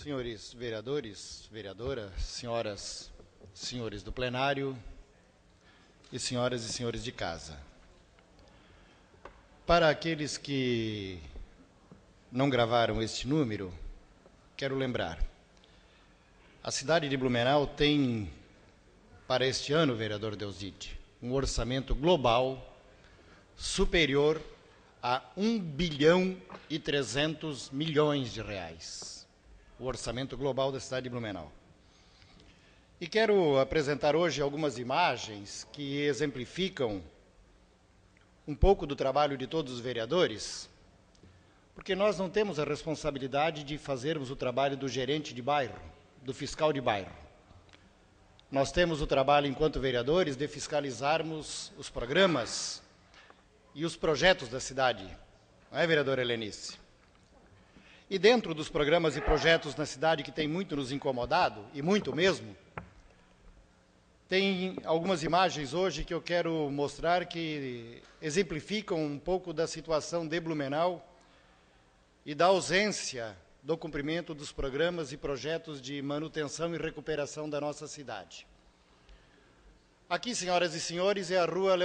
Senhores vereadores, vereadoras, senhoras, senhores do plenário e senhoras e senhores de casa. Para aqueles que não gravaram este número, quero lembrar. A cidade de Blumenau tem, para este ano, vereador Deusdite, um orçamento global superior a 1 bilhão e 300 milhões de reais. O orçamento global da cidade de Blumenau. E quero apresentar hoje algumas imagens que exemplificam um pouco do trabalho de todos os vereadores, porque nós não temos a responsabilidade de fazermos o trabalho do gerente de bairro, do fiscal de bairro. Nós temos o trabalho, enquanto vereadores, de fiscalizarmos os programas e os projetos da cidade. Não é, vereadora Helenice? E dentro dos programas e projetos na cidade que tem muito nos incomodado, e muito mesmo, tem algumas imagens hoje que eu quero mostrar que exemplificam um pouco da situação de Blumenau e da ausência do cumprimento dos programas e projetos de manutenção e recuperação da nossa cidade. Aqui, senhoras e senhores, é a rua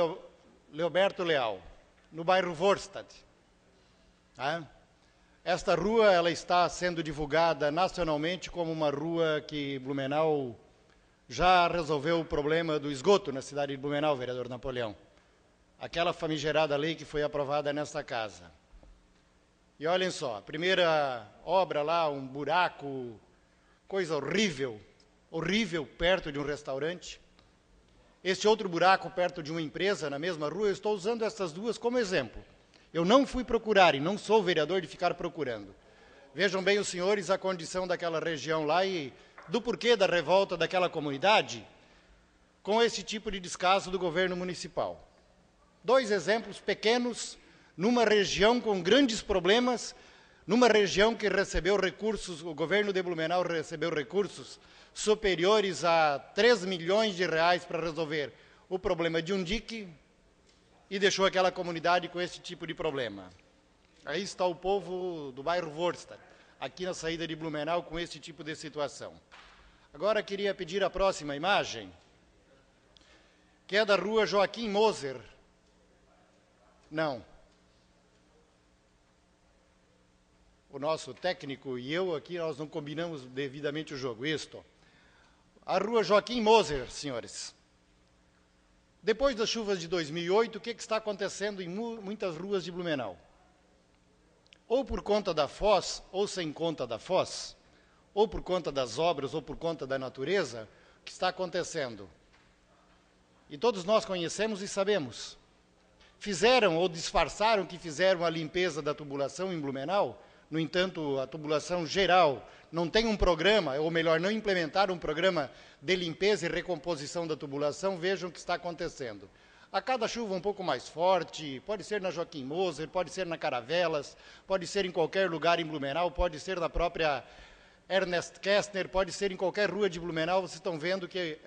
Leoberto Leal, no bairro Vorstadt. Esta rua ela está sendo divulgada nacionalmente como uma rua que Blumenau já resolveu o problema do esgoto na cidade de Blumenau, vereador Napoleão. Aquela famigerada lei que foi aprovada nesta casa. E olhem só, a primeira obra lá, um buraco, coisa horrível, horrível, perto de um restaurante. Este outro buraco perto de uma empresa, na mesma rua, eu estou usando essas duas como exemplo. Eu não fui procurar e não sou vereador de ficar procurando. Vejam bem os senhores a condição daquela região lá e do porquê da revolta daquela comunidade com esse tipo de descaso do governo municipal. Dois exemplos pequenos numa região com grandes problemas, numa região que recebeu recursos, o governo de Blumenau recebeu recursos superiores a 3 milhões de reais para resolver o problema de um dique, e deixou aquela comunidade com esse tipo de problema. Aí está o povo do bairro Vorstadt, aqui na saída de Blumenau, com esse tipo de situação. Agora queria pedir a próxima imagem, que é da rua Joaquim Moser. Não. O nosso técnico e eu aqui, nós não combinamos devidamente o jogo. Isto. A rua Joaquim Moser, senhores. Depois das chuvas de 2008, o que está acontecendo em muitas ruas de Blumenau? Ou por conta da foz, ou sem conta da foz, ou por conta das obras, ou por conta da natureza, o que está acontecendo? E todos nós conhecemos e sabemos. Fizeram ou disfarçaram que fizeram a limpeza da tubulação em Blumenau. No entanto, a tubulação geral não tem um programa, ou melhor, não implementaram um programa de limpeza e recomposição da tubulação. Vejam o que está acontecendo. A cada chuva um pouco mais forte, pode ser na Joaquim Moser, pode ser na Caravelas, pode ser em qualquer lugar em Blumenau, pode ser na própria Ernest Kästner, pode ser em qualquer rua de Blumenau. Vocês estão vendo que,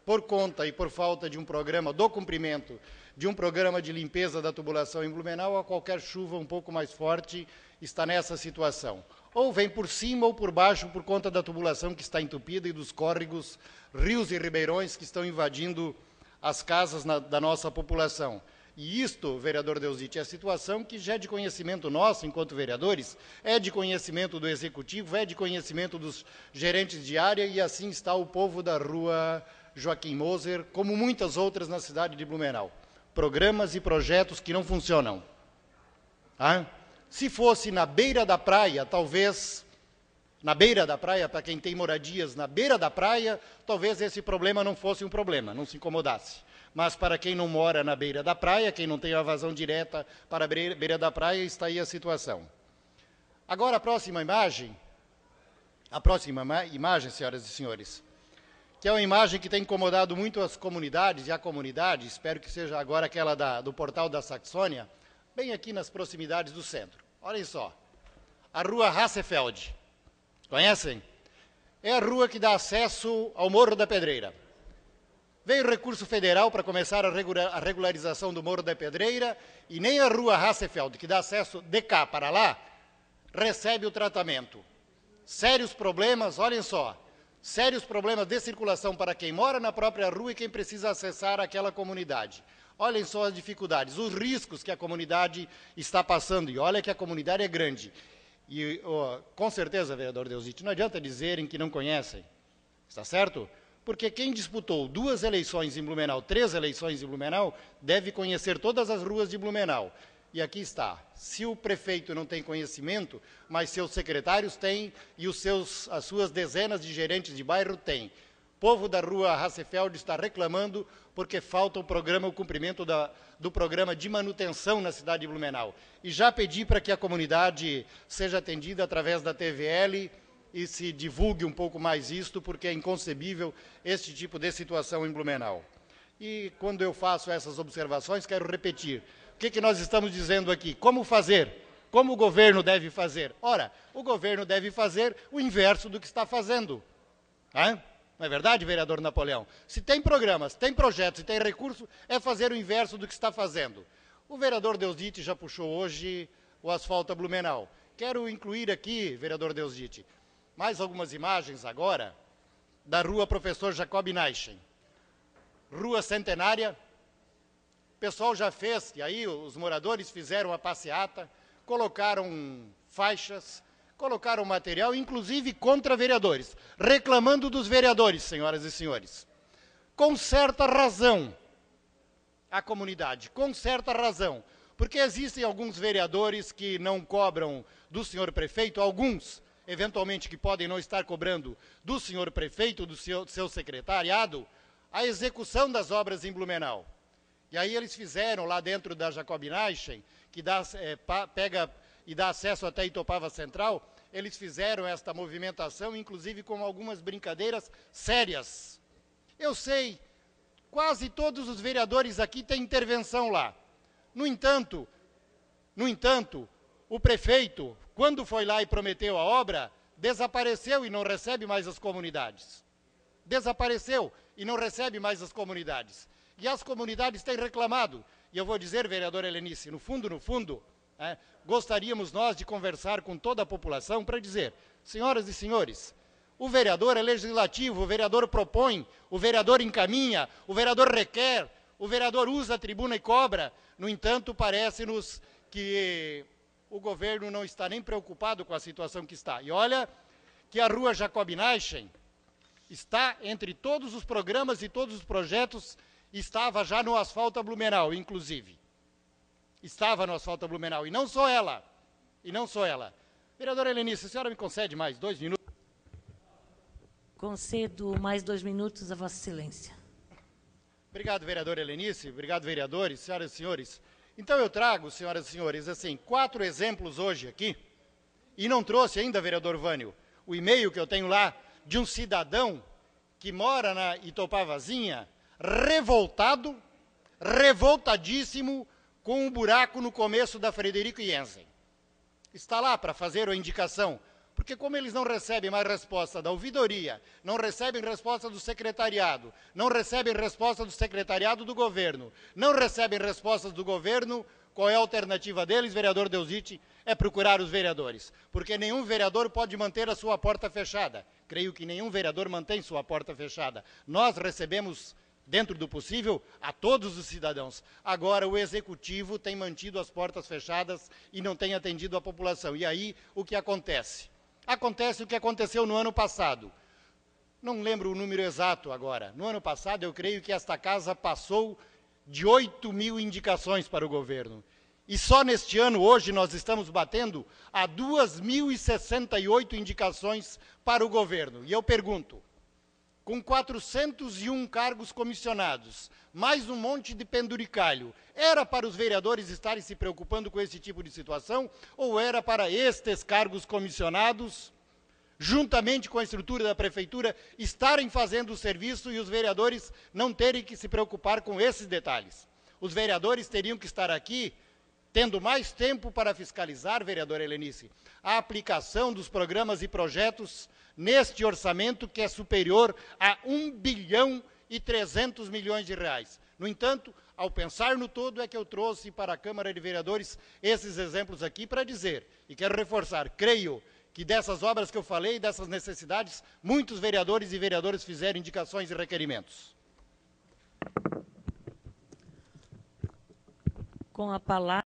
por conta e por falta de um programa do cumprimento de um programa de limpeza da tubulação em Blumenau, a qualquer chuva um pouco mais forte está nessa situação. Ou vem por cima ou por baixo por conta da tubulação que está entupida e dos córregos, rios e ribeirões que estão invadindo as casas da nossa população. E isto, vereador Deusdite, é a situação que já é de conhecimento nosso, enquanto vereadores, é de conhecimento do Executivo, é de conhecimento dos gerentes de área, e assim está o povo da rua Joaquim Moser, como muitas outras na cidade de Blumenau. Programas e projetos que não funcionam. Se fosse na beira da praia, talvez, na beira da praia, para quem tem moradias na beira da praia, talvez esse problema não fosse um problema, não se incomodasse. Mas para quem não mora na beira da praia, quem não tem a vazão direta para a beira da praia, está aí a situação. Agora a próxima imagem, senhoras e senhores, que é uma imagem que tem incomodado muito as comunidades e a comunidade, espero que seja agora aquela do Portal da Saxônia, bem aqui nas proximidades do centro. Olhem só, a rua Hassefeld, conhecem? É a rua que dá acesso ao Morro da Pedreira. Veio recurso federal para começar a regularização do Morro da Pedreira e nem a rua Hassefeld, que dá acesso de cá para lá, recebe o tratamento. sérios problemas, olhem só, sérios problemas de circulação para quem mora na própria rua e quem precisa acessar aquela comunidade. Olhem só as dificuldades, os riscos que a comunidade está passando, e olha que a comunidade é grande. E, com certeza, vereador Deusdit, não adianta dizerem que não conhecem, está certo? Porque quem disputou 2 eleições em Blumenau, 3 eleições em Blumenau, deve conhecer todas as ruas de Blumenau. E aqui está, se o prefeito não tem conhecimento, mas seus secretários têm e as suas dezenas de gerentes de bairro têm. O povo da rua Hassefeld está reclamando porque falta o cumprimento do programa de manutenção na cidade de Blumenau. E já pedi para que a comunidade seja atendida através da TVL e se divulgue um pouco mais isto, porque é inconcebível este tipo de situação em Blumenau. E quando eu faço essas observações, quero repetir. O que nós estamos dizendo aqui? Como fazer? Como o governo deve fazer? Ora, o governo deve fazer o inverso do que está fazendo. Não é verdade, vereador Napoleão? Se tem programas, tem projetos e tem recurso, é fazer o inverso do que está fazendo. O vereador Deusdit já puxou hoje o asfalto a Blumenau. Quero incluir aqui, vereador Deusdit, mais algumas imagens agora da rua Professor Jacob Neichen. Rua Centenária. O pessoal já fez, e aí os moradores fizeram a passeata, colocaram faixas, colocaram material, inclusive contra vereadores, reclamando dos vereadores, senhoras e senhores. Com certa razão, a comunidade, com certa razão, porque existem alguns vereadores que não cobram do senhor prefeito, alguns, eventualmente, que podem não estar cobrando do senhor prefeito, do seu secretariado, a execução das obras em Blumenau. E aí eles fizeram lá dentro da Jacob Neichen, que pega e dá acesso até Itopava Central, eles fizeram esta movimentação, inclusive com algumas brincadeiras sérias. Eu sei, quase todos os vereadores aqui têm intervenção lá. No entanto, o prefeito, quando foi lá e prometeu a obra, desapareceu e não recebe mais as comunidades. Desapareceu e não recebe mais as comunidades. E as comunidades têm reclamado. E eu vou dizer, vereador Helenice, no fundo, gostaríamos nós de conversar com toda a população para dizer, senhoras e senhores, o vereador é legislativo, o vereador propõe, o vereador encaminha, o vereador requer, o vereador usa a tribuna e cobra. No entanto, parece-nos que o governo não está nem preocupado com a situação que está. E olha que a rua Jacob Neichen está entre todos os programas e todos os projetos, estava já no asfalto a Blumenau, inclusive. Estava no asfalto a Blumenau, e não só ela. Vereadora Helenice, a senhora me concede mais 2 minutos? Concedo mais 2 minutos a Vossa Excelência. Obrigado, vereadora Helenice, obrigado, vereadores, senhoras e senhores. Então eu trago, senhoras e senhores, assim, 4 exemplos hoje aqui, e não trouxe ainda, vereador Vânio, o e-mail que eu tenho lá de um cidadão que mora na Itopavazinha, revoltadíssimo, com um buraco no começo da Frederico Jensen. Está lá para fazer a indicação, porque como eles não recebem mais resposta da ouvidoria, não recebem resposta do secretariado, não recebem resposta do secretariado do governo, não recebem respostas do governo, qual é a alternativa deles, vereador Deusdit? É procurar os vereadores, porque nenhum vereador pode manter a sua porta fechada. Creio que nenhum vereador mantém sua porta fechada. Nós recebemos, dentro do possível, a todos os cidadãos. Agora, o executivo tem mantido as portas fechadas e não tem atendido a população. E aí, o que acontece? Acontece o que aconteceu no ano passado. Não lembro o número exato agora. No ano passado, eu creio que esta casa passou de 8.000 indicações para o governo. E só neste ano, hoje, nós estamos batendo a 2.068 indicações para o governo. E eu pergunto, com 401 cargos comissionados, mais um monte de penduricalho, era para os vereadores estarem se preocupando com esse tipo de situação, ou era para estes cargos comissionados, juntamente com a estrutura da prefeitura, estarem fazendo o serviço e os vereadores não terem que se preocupar com esses detalhes? Os vereadores teriam que estar aqui tendo mais tempo para fiscalizar, vereadora Helenice, a aplicação dos programas e projetos neste orçamento que é superior a 1.300 bilhões de reais. No entanto, ao pensar no todo, é que eu trouxe para a Câmara de Vereadores esses exemplos aqui para dizer, e quero reforçar, creio que dessas obras que eu falei, dessas necessidades, muitos vereadores e vereadoras fizeram indicações e requerimentos. Com a palavra...